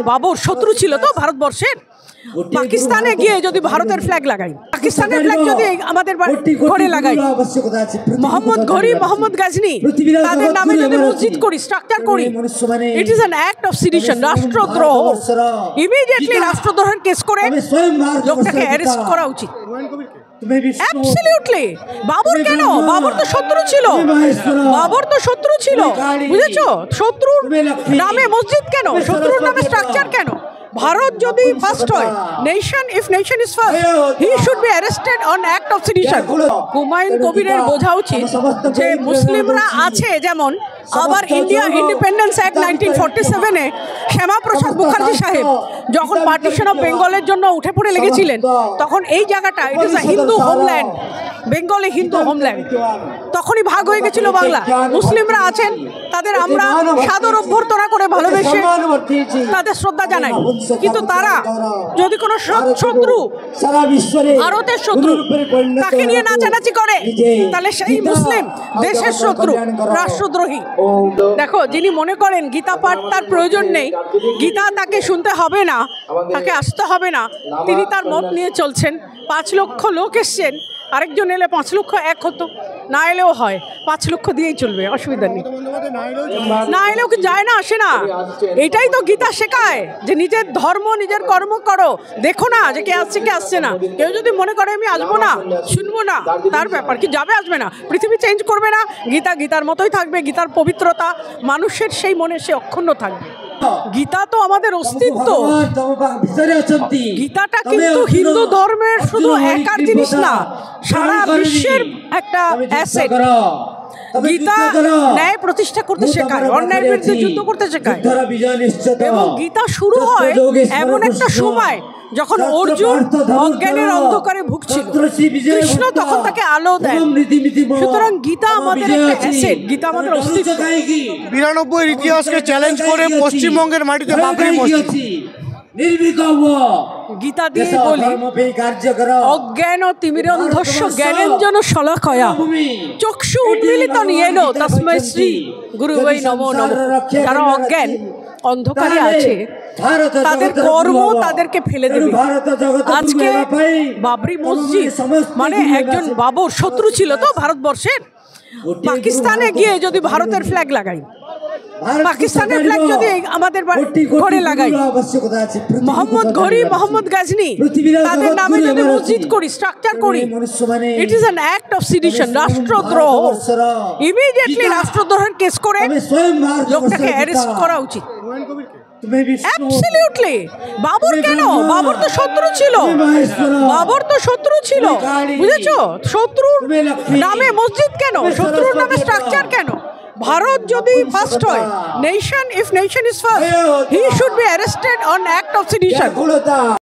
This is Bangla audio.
বাবর শত্রু ছিল তো ভারতবর্ষের। পাকিস্তানে গিয়ে যদি ভারতের ফ্ল্যাগ লাগাই, পাকিস্তানের ফ্ল্যাগ যদি আমাদের ঘরে লাগাই, মোহাম্মদ ঘড়ি, মোহাম্মদ গাজনি, তাদের নামে যদি মসজিদ করি, স্ট্রাকচার করি, it is an act of sedition, রাষ্ট্রদ্রোহ। ইমিডিয়েটলি রাষ্ট্রদ্রোহের কেস করে লোকটাকে অ্যারেস্ট করা উচিত। অ্যাবসলিউটলি। বাবর কেন? বাবর তো শত্রু ছিল, বাবর তো শত্রু ছিল, বুঝেছো? শত্রুর নামে মসজিদ কেন? শত্রুর নামে স্ট্রাকচার কেন? ভারত যদি ফার্স্ট হয়, nation, if nation is first, he should be arrested on act of sedition. Humayun কবিরের বোঝা উচিত যে মুসলিমরা আছে যেমন, আবার ইন্ডিয়া ইন্ডিপেন্ডেন্স অ্যাক্ট 1947-এ শ্যামাপ্রসাদ মুখার্জি সাহেব যখন পার্টিশন অফ বেঙ্গলের জন্য উঠে পড়ে লেগেছিলেন, তখন এই জায়গাটা it is a Hindu homeland, বেঙ্গলে হিন্দু হোমল্যান্ড, তখনই ভাগ হয়ে গেছিল বাংলা। মুসলিমরা আছেন, তাদের আমরা সাদর অভ্যর্থনা করে ভালোবেসে তাদের শ্রদ্ধা জানাই, কিন্তু তারা যদি কোনো শত্রু, ভারতের শত্রু, তাকে নিয়ে নাচানাচি করে, তাহলে সেই মুসলিম দেশের শত্রু, রাষ্ট্রদ্রোহী। দেখো, যিনি মনে করেন গীতা পাঠ তার প্রয়োজন নেই, গীতা তাকে শুনতে হবে না, তাকে আসতে হবে না, তিনি তার মত নিয়ে চলছেন। 5 লক্ষ লোক এসছেন, আরেকজন এলে 5 লক্ষ এক হতো, না এলেও হয়, 5 লক্ষ দিয়েই চলবে, অসুবিধা নেই। না এলেও কি যায় না, আসে না? এটাই তো গীতা শেখায় যে নিজের ধর্ম, নিজের কর্ম করো, দেখো না যে কে আসছে কে আসছে না। কেউ যদি মনে করে আমি আসবো না, শুনবো না, তার ব্যাপার, কি যাবে আসবে না, পৃথিবী চেঞ্জ করবে না, গীতা গীতার মতোই থাকবে, গীতার পবিত্রতা মানুষের সেই মনে সে অক্ষুণ্ণ থাকবে। গীতা তো আমাদের অস্তিত্ব, গীতাটা কিন্তু হিন্দু ধর্মের শুধু একার জিনিস না, সারা বিশ্বের একটা অ্যাসেট। গীতা ন্যায় প্রতিষ্ঠা করতে শেখায়, অন্যায়ের বিরুদ্ধে যুদ্ধ করতে শেখায়, এবং গীতা শুরু হয় এমন একটা সময় যখন অর্জুন অজ্ঞানের অন্ধকারে ভুগছিল, কৃষ্ণ তখন তাকে আলো দেয়। সুতরাং গীতা আমাদের একটা অ্যাসেট, গীতা আমাদের অস্তিত্ব। 92 ইতিহাসকে চ্যালেঞ্জ করে পশ্চিমবঙ্গের মাটিতে বাবরি মসজিদ। গীতা দিয়ে বলি, অজ্ঞান তিমিরন্ধস্য জ্ঞানেঞ্জন শলাকয়া চক্ষু উন্মীলিতং येन তস্मै শ্রী গুরুবে নমো নমঃ। যারা অজ্ঞান, অন্ধকারে আছে, তাদের কর্ম তাদেরকে ফেলে দেবে। আজকে বাবরি মসজিদ মানে একজন বাবর শত্রু ছিল তো ভারতবর্ষের। পাকিস্তানে গিয়ে যদি ভারতের ফ্ল্যাগ লাগাই, পাকিস্তানের ফ্ল্যাগ যদি আমাদের ঘরে লাগাই, মোহাম্মদ ঘড়ি, মোহাম্মদ গাজনি, তাদের নামে যদি মসজিদ করি, স্ট্রাকচার করি, it is an act of sedition, রাষ্ট্রদ্রোহ। ইমিডিয়েটলি রাষ্ট্রদ্রোহের কেস করে লোকটাকে অ্যারেস্ট করা উচিত। অ্যাবসলিউটলি। বাবর কেন? বাবর তো শত্রু ছিল, বাবর তো শত্রু ছিল, বুঝেছো? শত্রুর নামে মসজিদ কেন? শত্রুর নামে স্ট্রাকচার কেন? ভারত যদি ফার্স্ট হয়, nation, if nation is first, he should be arrested on act of sedition.